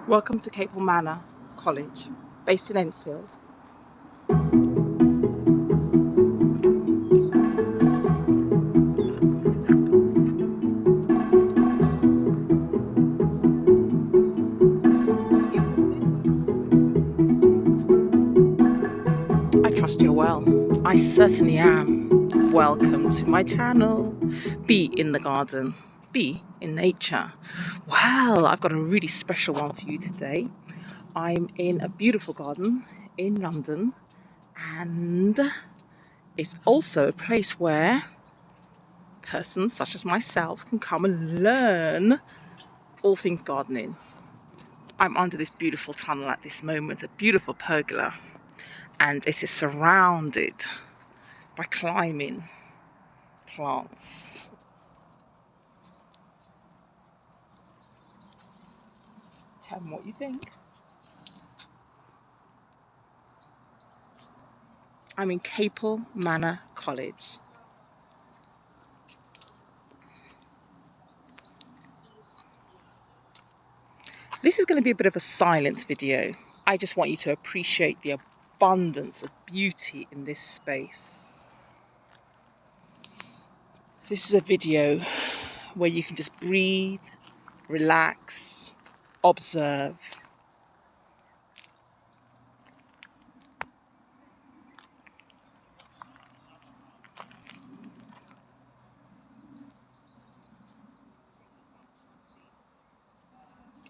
Welcome to Caple Manor College, based in Enfield. I trust you're well. I certainly am. Welcome to my channel. Be in the garden. Be in nature. Well, I've got a really special one for you today. I'm in a beautiful garden in London, and it's also a place where persons such as myself can come and learn all things gardening. I'm under this beautiful tunnel at this moment, a beautiful pergola, and it is surrounded by climbing plants. Tell me what you think. I'm in Caple Manor College. This is going to be a bit of a silent video. I just want you to appreciate the abundance of beauty in this space. This is a video where you can just breathe, relax, observe.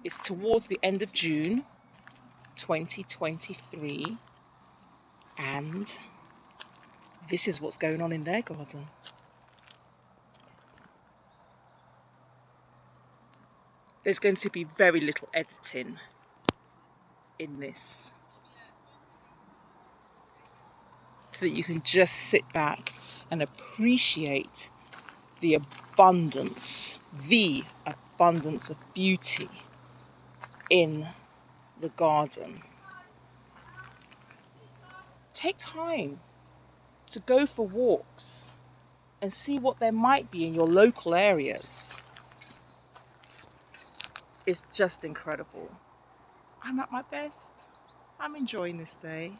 It's towards the end of June 2023, and this is what's going on in their garden. There's going to be very little editing in this, so that you can just sit back and appreciate the abundance of beauty in the garden. Take time to go for walks and see what there might be in your local areas. It's just incredible. I'm at my best. I'm enjoying this day.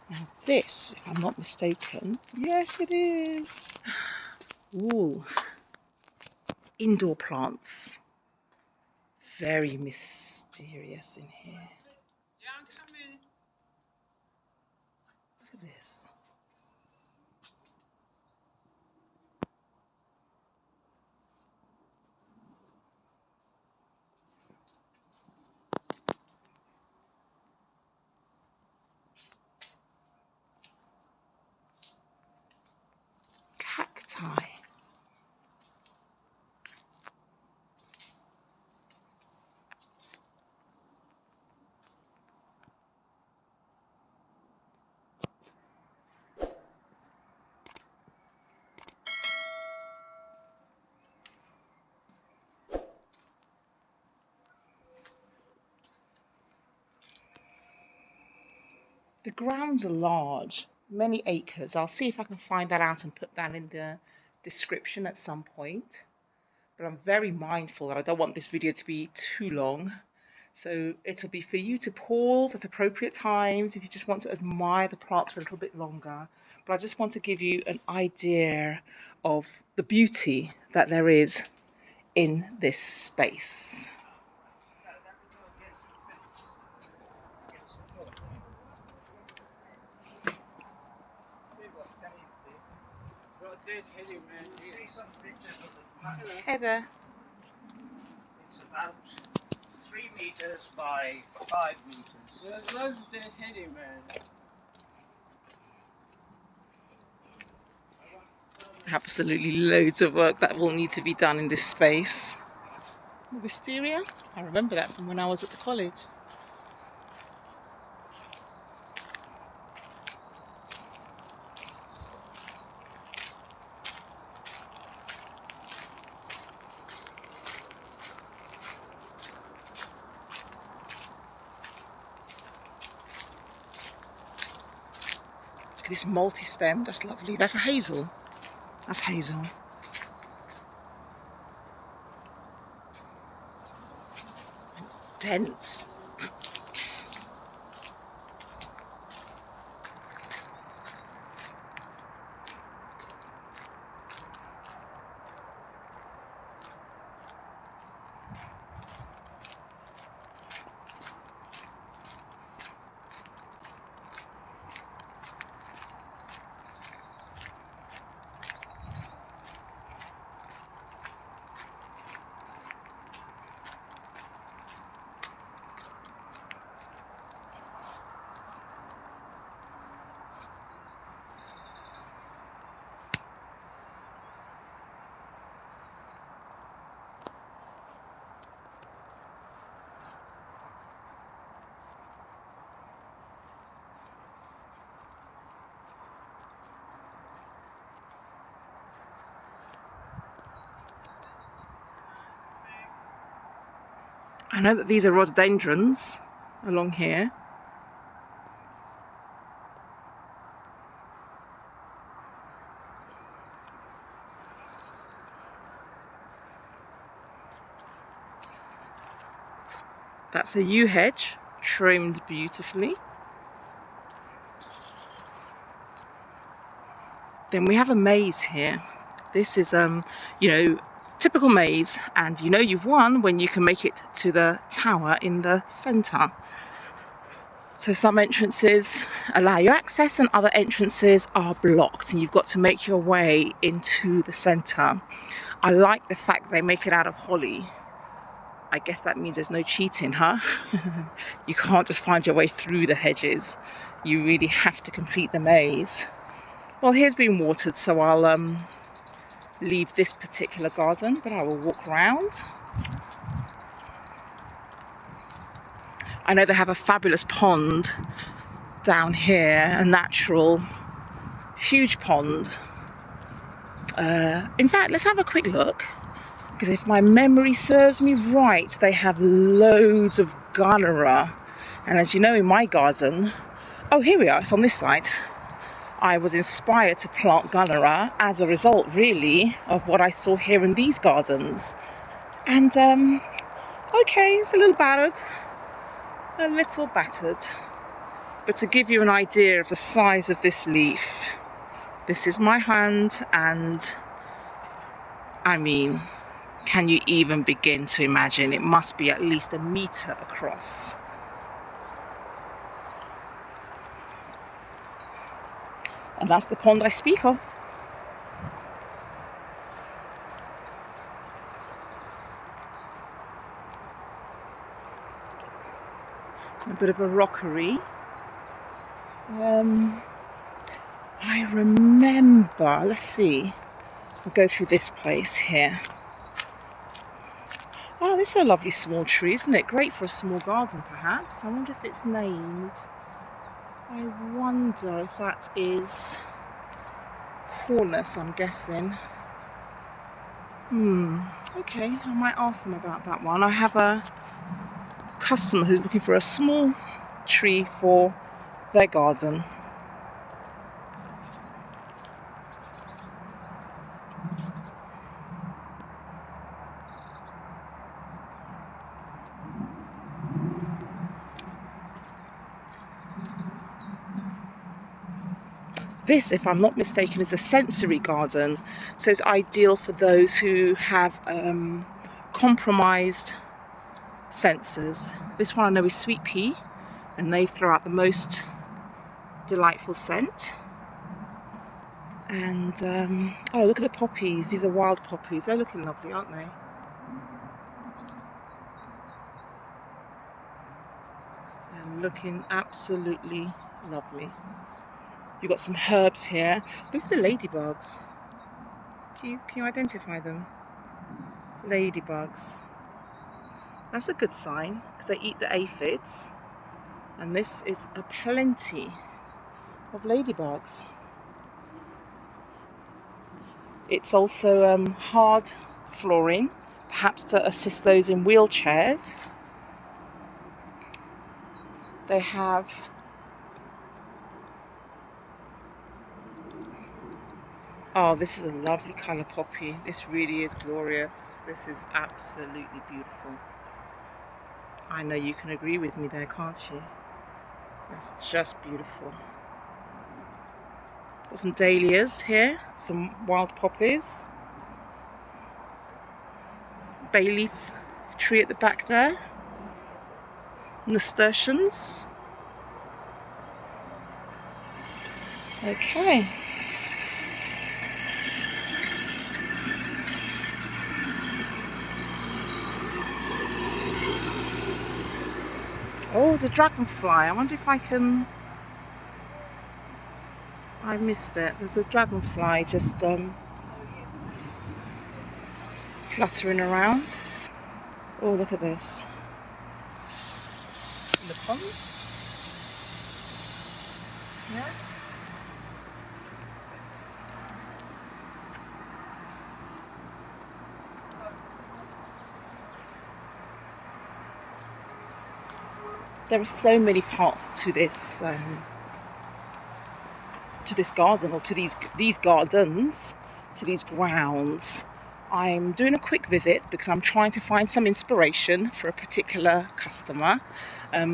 Now this, if I'm not mistaken, yes it is. Ooh, indoor plants. Very mysterious in here. Yeah, I'm coming. Look at this. Cacti. The grounds are large, many acres. I'll see if I can find that out and put that in the description at some point. But I'm very mindful that I don't want this video to be too long. So it'll be for you to pause at appropriate times if you just want to admire the plants for a little bit longer. But I just want to give you an idea of the beauty that there is in this space. Heather. It's about 3 meters by 5 meters. There's loads of dead heady, man. Absolutely loads of work that will need to be done in this space. Wisteria? I remember that from when I was at the college. Look at this multi-stem, that's lovely. That's a hazel. That's hazel. And it's dense. I know that these are rhododendrons along here. That's a yew hedge, trimmed beautifully. Then we have a maze here. This is, typical maze, and you know you've won when you can make it to the tower in the centre. So some entrances allow you access and other entrances are blocked, and you've got to make your way into the centre. I like the fact they make it out of holly. I guess that means there's no cheating, huh? You can't just find your way through the hedges. You really have to complete the maze. Well, here's been watered, so I'll leave this particular garden, but I will walk around. I know they have a fabulous pond down here, a natural, huge pond. In fact, let's have a quick look, because if my memory serves me right, they have loads of galera. And as you know, in my garden, oh, here we are, it's on this side. I was inspired to plant galera as a result, really, of what I saw here in these gardens. And, okay, it's a little battered. But to give you an idea of the size of this leaf, this is my hand, and I mean, can you even begin to imagine? It must be at least a metre across. And that's the pond I speak of. A bit of a rockery. I remember, let's see, I'll go through this place here. Oh, this is a lovely small tree, isn't it? Great for a small garden, perhaps. I wonder if it's named. I wonder if that is Cornus, I'm guessing. Okay, I might ask them about that one. I have a customer who's looking for a small tree for their garden. This, if I'm not mistaken, is a sensory garden, so it's ideal for those who have compromised senses. This one I know is sweet pea, and they throw out the most delightful scent. And oh, look at the poppies. These are wild poppies. They're looking lovely, aren't they? They're looking absolutely lovely. You've got some herbs here. Look at the ladybugs. Can you identify them? Ladybugs. That's a good sign because they eat the aphids, and this is a plenty of ladybugs. It's also hard flooring, perhaps to assist those in wheelchairs. They have this is a lovely colour poppy. This really is glorious. This is absolutely beautiful. I know you can agree with me there, can't you? That's just beautiful. Got some dahlias here, some wild poppies. Bay leaf tree at the back there. Nasturtiums. Okay. Oh, there's a dragonfly. I wonder if I can... I missed it. There's a dragonfly just fluttering around. Oh, look at this. In the pond. Yeah. There are so many parts to this garden, or to these gardens, to these grounds. I'm doing a quick visit because I'm trying to find some inspiration for a particular customer.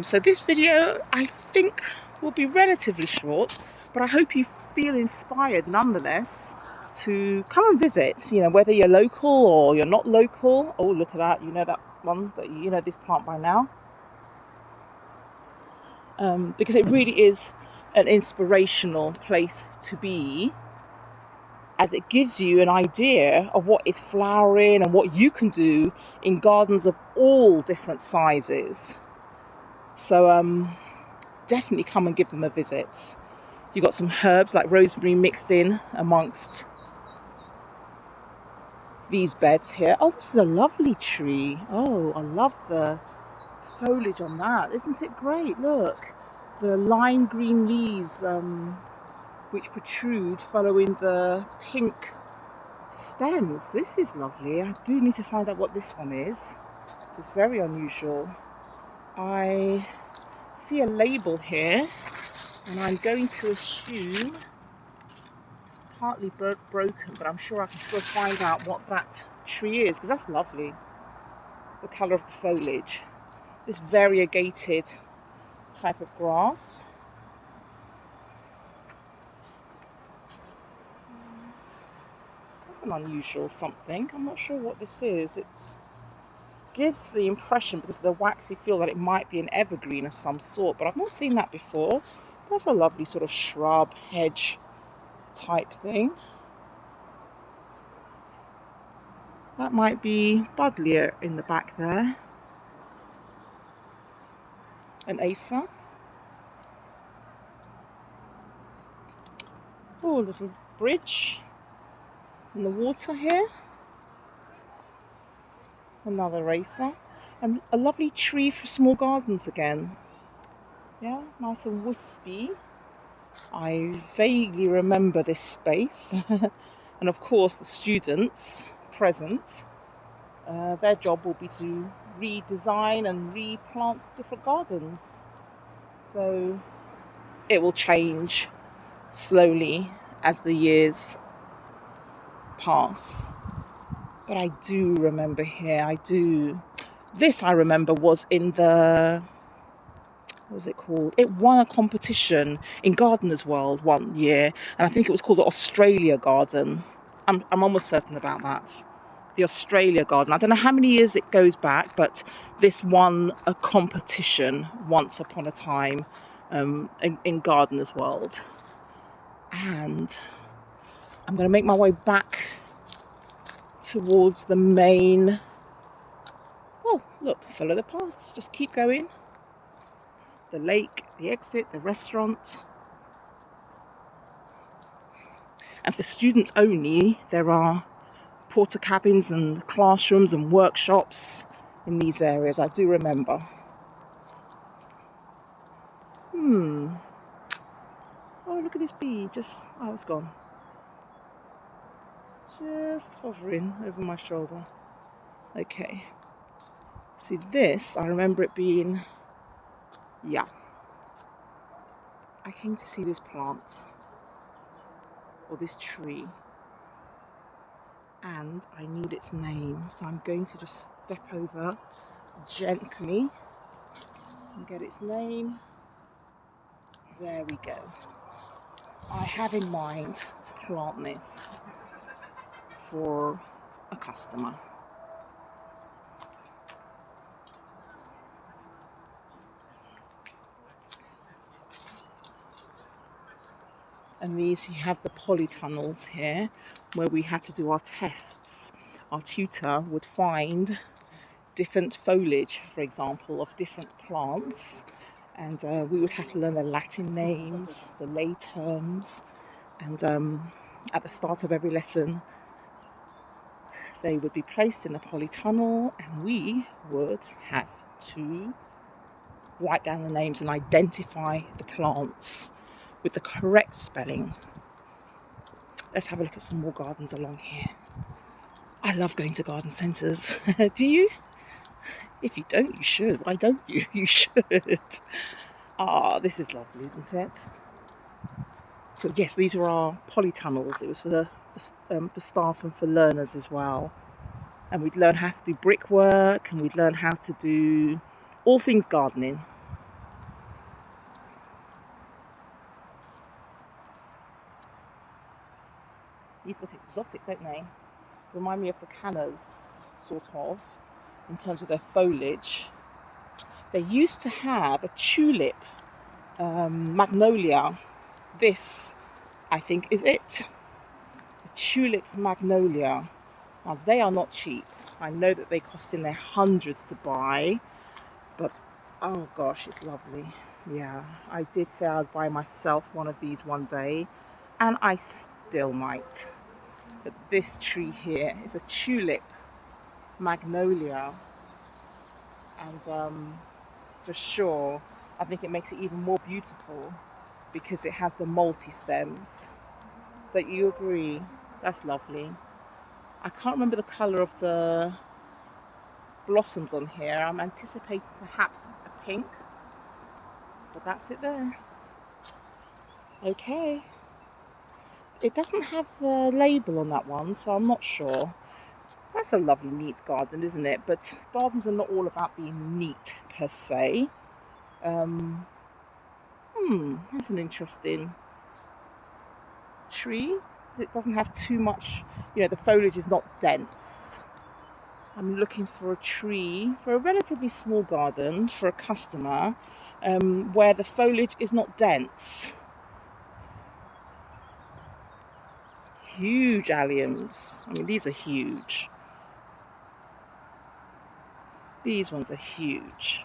So this video, I think, will be relatively short, but I hope you feel inspired nonetheless to come and visit, you know, whether you're local or you're not local. Oh, look at that. You know that one, you know this plant by now. Because it really is an inspirational place to be, as it gives you an idea of what is flowering and what you can do in gardens of all different sizes. So definitely come and give them a visit. You've got some herbs like rosemary mixed in amongst these beds here. Oh, this is a lovely tree. Oh, I love the foliage on that. Isn't it great? Look, the lime green leaves which protrude following the pink stems. This is lovely. I do need to find out what this one is. It's very unusual. I see a label here, and I'm going to assume it's partly broken, but I'm sure I can still find out what that tree is, because that's lovely. The colour of the foliage. This variegated type of grass. That's an unusual something. I'm not sure what this is. It gives the impression, because of the waxy feel, that it might be an evergreen of some sort, but I've not seen that before. That's a lovely sort of shrub, hedge type thing. That might be buddleia in the back there. An acer. Oh, a little bridge in the water here. Another acer. And a lovely tree for small gardens again. Yeah, nice and wispy. I vaguely remember this space. And of course the students present, their job will be to redesign and replant different gardens. So it will change slowly as the years pass. But I do remember here, this I remember was in the, what was it called? It won a competition in Gardeners World one year, and I think it was called the Australia Garden. I'm almost certain about that. The Australia Garden. I don't know how many years it goes back, but this won a competition once upon a time in Gardeners World. And I'm going to make my way back towards the main. Oh, look, follow the paths. Just keep going. The lake, the exit, the restaurant. And for students only, there are porter cabins and classrooms and workshops in these areas. I do remember. Oh, look at this bee. Oh, it's gone. Just hovering over my shoulder. Okay. See, this, I remember it being, yeah. I came to see this plant, or this tree, and I need its name. So I'm going to just step over gently and get its name. There we go. I have in mind to plant this for a customer. And these, you have the polytunnels here where we had to do our tests. Our tutor would find different foliage, for example, of different plants, and we would have to learn the Latin names, the lay terms, and at the start of every lesson they would be placed in the polytunnel and we would have to write down the names and identify the plants with the correct spelling. Let's have a look at some more gardens along here. I love going to garden centres. Do you? If you don't, you should. Why don't you? You should. Ah, this is lovely, isn't it? So yes, these were our polytunnels. It was for staff and for learners as well. And we'd learn how to do brickwork, and we'd learn how to do all things gardening. These look exotic, don't they? Remind me of the cannas, sort of, in terms of their foliage. They used to have a tulip, magnolia. This, I think, is it. A tulip magnolia. Now, they are not cheap. I know that they cost in their hundreds to buy, but oh gosh, it's lovely. Yeah, I did say I'd buy myself one of these one day, and I still might. But this tree here is a tulip magnolia, and for sure I think it makes it even more beautiful because it has the multi-stems. Don't you agree? That's lovely. I can't remember the colour of the blossoms on here. I'm anticipating perhaps a pink, but that's it there. Okay. It doesn't have the label on that one, so I'm not sure. That's a lovely, neat garden, isn't it? But gardens are not all about being neat per se. That's an interesting tree. It doesn't have too much, the foliage is not dense. I'm looking for a tree for a relatively small garden for a customer where the foliage is not dense. Huge alliums. I mean, these are huge. These ones are huge.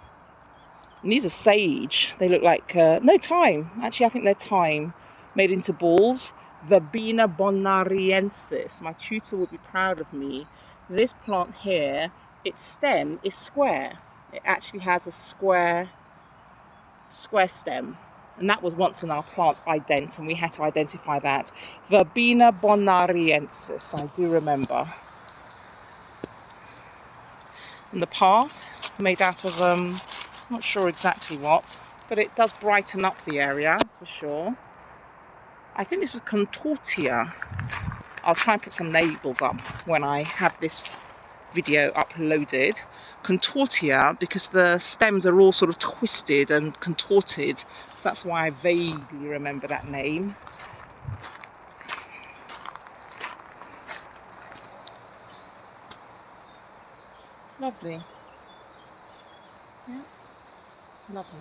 And these are sage. They look like, no, thyme. Actually, I think they're thyme made into balls. Verbena bonariensis. My tutor would be proud of me. This plant here, its stem is square. It actually has a square stem. And that was once in our plant ident, and we had to identify that. Verbena bonariensis, I do remember. And the path, made out of, not sure exactly what, but it does brighten up the area, that's for sure. I think this was Contortia. I'll try and put some labels up when I have this video uploaded. Contortia, because the stems are all sort of twisted and contorted. So that's why I vaguely remember that name. Lovely. Yeah, lovely.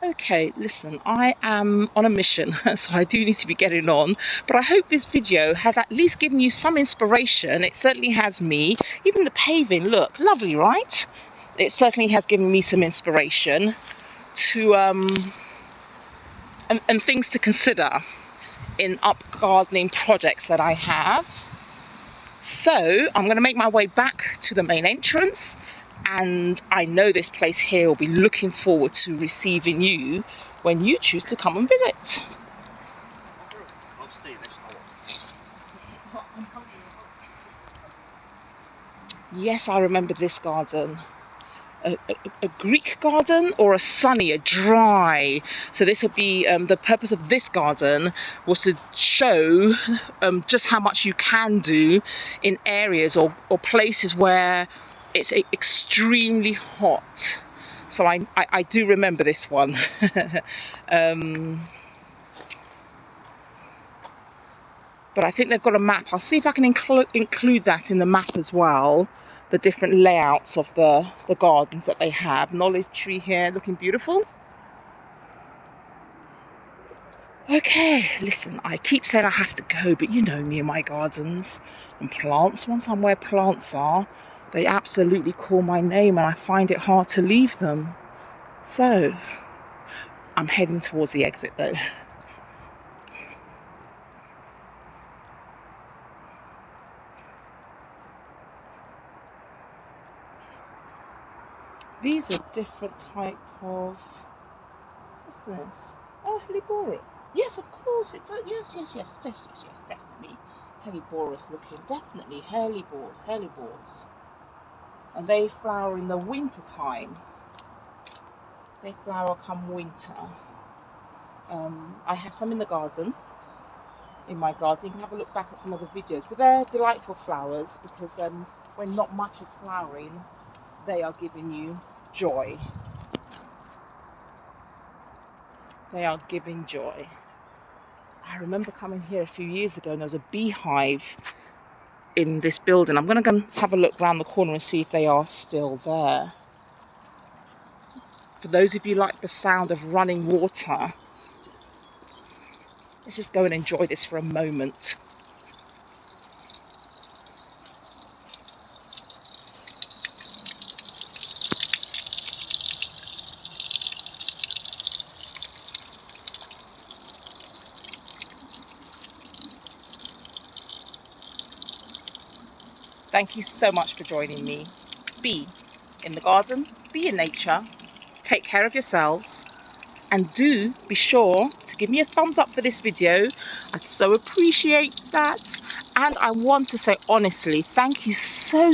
Okay, listen, I am on a mission, so I do need to be getting on, but I hope this video has at least given you some inspiration. It certainly has me. Even the paving, look, lovely, right? It certainly has given me some inspiration to, and things to consider in up gardening projects that I have. So I'm going to make my way back to the main entrance, and I know this place here will be looking forward to receiving you when you choose to come and visit. Yes, I remember this garden. A Greek garden, or a sunny, a dry. So this would be the purpose of this garden was to show just how much you can do in areas or places where it's extremely hot. So I do remember this one. But I think they've got a map. I'll see if I can include that in the map as well. The different layouts of the gardens that they have. Knowledge tree here, looking beautiful. Okay, listen, I keep saying I have to go, but you know me and my gardens and plants. Once I'm where plants are, they absolutely call my name and I find it hard to leave them. So, I'm heading towards the exit though. These are different type of, what's this? Oh, Helleborus. Yes, of course, it does. Yes, definitely. Helleborus looking, definitely hellebores. And they flower in the winter time. They flower come winter. I have some in the garden, in my garden. You can have a look back at some of the videos, but they're delightful flowers because when not much is flowering, they are giving you joy. They are giving joy. I remember coming here a few years ago and there was a beehive in this building. I'm going to go and have a look around the corner and see if they are still there. For those of you who like the sound of running water, let's just go and enjoy this for a moment. Thank you so much for joining me. Be in the garden, be in nature, take care of yourselves, and do be sure to give me a thumbs up for this video. I'd so appreciate that. And I want to say honestly, thank you so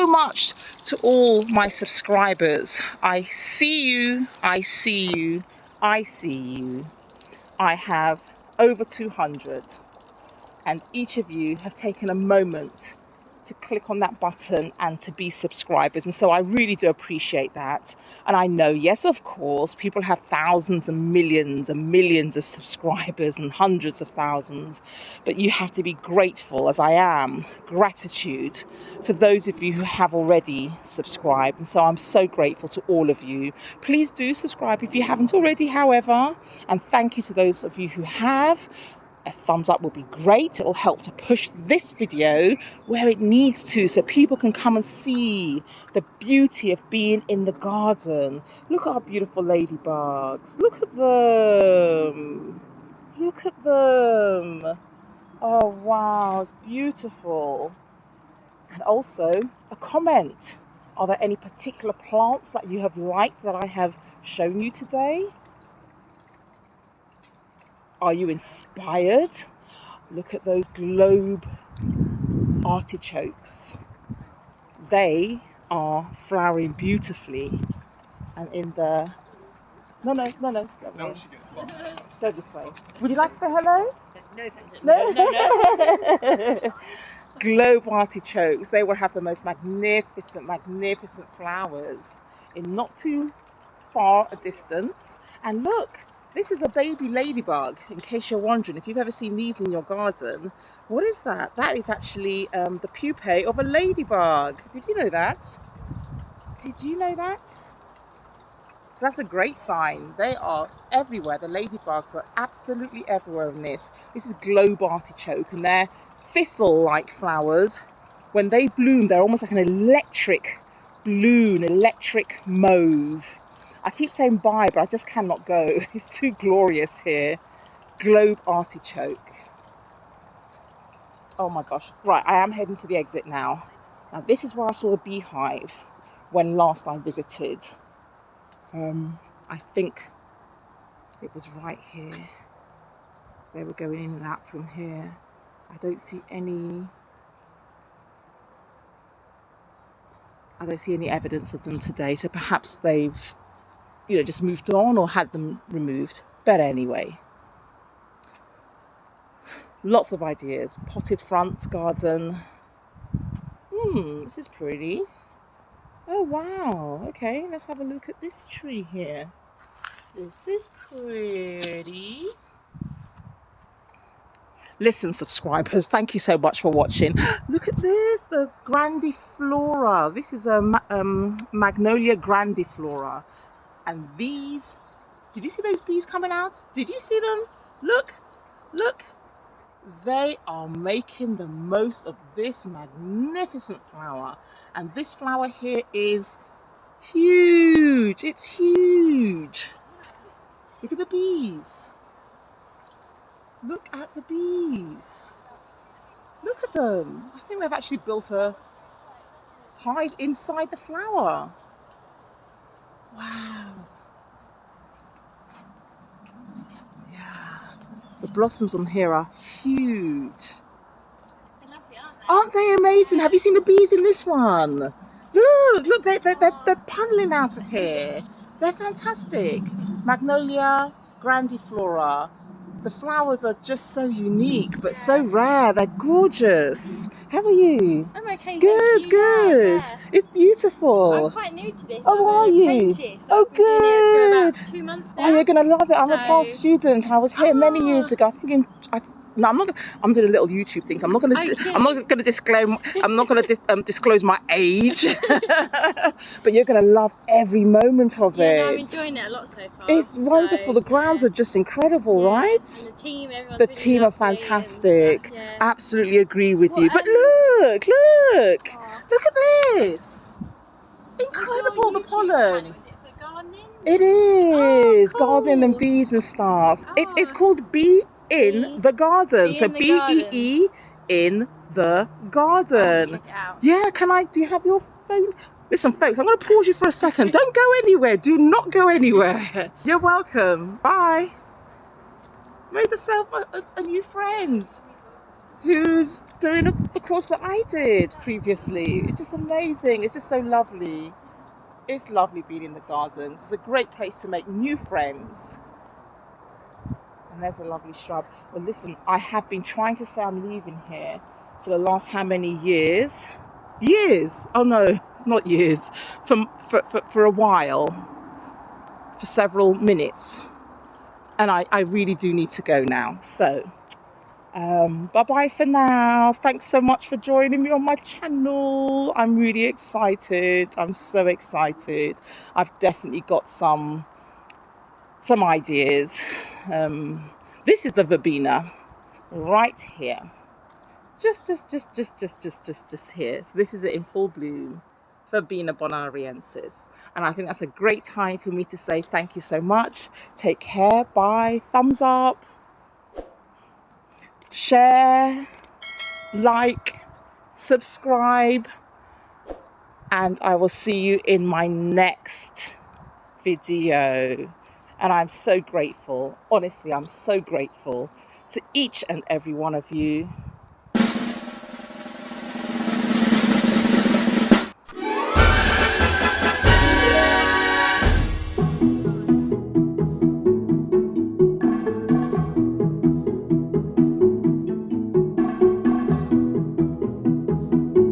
much to all my subscribers. I see you. I have over 200. And each of you have taken a moment to click on that button and to be subscribers, and so I really do appreciate that. And I know, yes, of course, people have thousands and millions of subscribers and hundreds of thousands, but you have to be grateful, as I am. Gratitude for those of you who have already subscribed, and so I'm so grateful to all of you. Please do subscribe if you haven't already, however, and thank you to those of you who have. A thumbs up will be great. It will help to push this video where it needs to, so people can come and see the beauty of being in the garden. Look at our beautiful ladybugs. Look at them. Look at them. Oh wow, it's beautiful. And also a comment. Are there any particular plants that you have liked that I have shown you today? Are you inspired? Look at those globe artichokes. They are flowering beautifully. And in the... No. Go this way. Would you like to say hello? No. Globe artichokes. They will have the most magnificent flowers in not too far a distance. And look, this is a baby ladybug, in case you're wondering. If you've ever seen these in your garden, what is that? That is actually the pupae of a ladybug. Did you know that? Did you know that? So that's a great sign. They are everywhere. The ladybugs are absolutely everywhere in this. This is globe artichoke, and they're thistle-like flowers. When they bloom, they're almost like an electric blue, an electric mauve. I keep saying bye, but I just cannot go. It's too glorious here. Globe artichoke. Oh my gosh. Right, I am heading to the exit now. Now this is where I saw the beehive when last I visited. I think it was right here. They were going in and out from here. I don't see any evidence of them today, so perhaps they've, you know, just moved on or had them removed. But anyway, lots of ideas. Potted front garden. This is pretty. Oh wow, okay, let's have a look at this tree here. This is pretty. Listen, subscribers, thank you so much for watching. Look at this, the grandiflora. This is a magnolia grandiflora. And these, did you see those bees coming out? Did you see them? Look, look. They are making the most of this magnificent flower. And this flower here is huge. It's huge. Look at the bees. Look at the bees. Look at them. I think they've actually built a hive inside the flower. Wow. Yeah. The blossoms on here are huge. They're lovely, Aren't they amazing? Have you seen the bees in this one? Look, they're puddling out of here. They're fantastic. Magnolia grandiflora. The flowers are just so unique, but so rare. They're gorgeous. How are you? I'm okay. Good, good. Yeah. It's beautiful. I'm quite new to this. Oh, I'm are an you? apprentice. Oh, I've been doing it for good. about 2 months Oh, now. you're gonna love it. I'm a past So- student. I was here many years ago. I think no, I'm not. I'm doing a little YouTube thing, so I'm not gonna. Okay. I'm not gonna disclaim. I'm not gonna disclose my age. But you're gonna love every moment of Yeah, it. no, I'm enjoying it a lot so far. It's wonderful. The grounds are just incredible, right? And the team, everyone's The really team are lovely and fantastic. stuff, yeah. Absolutely agree with Well, you. But look, Aw. look at this. Incredible, the pollen. Is it for gardening? It is. Oh, gardening and cool. bees and stuff. It's Oh. called Bee in Bee- the Garden. Bee So in the Garden. BEE in the I'll garden. check it out. Yeah, do you have your phone? Listen, folks, I'm going to pause you for a second. Don't go anywhere. Do not go anywhere. You're welcome. Bye. Made yourself a new friend who's doing the course that I did previously. It's just amazing. It's just so lovely. It's lovely being in the gardens. It's a great place to make new friends. And there's a lovely shrub. Well, listen, I have been trying to say I'm leaving here for the last how many years? Years? Oh no, not years. For a while. For several minutes. And I really do need to go now. So, bye-bye for now. Thanks so much for joining me on my channel. I'm really excited. I'm so excited. I've definitely got some ideas. This is the verbena right here. Just here. So this is it in full bloom. Verbena bonariensis. And I think that's a great time for me to say thank you so much. Take care. Bye. Thumbs up. Share. Like. Subscribe. And I will see you in my next video. And I'm so grateful. Honestly, I'm so grateful to each and every one of you.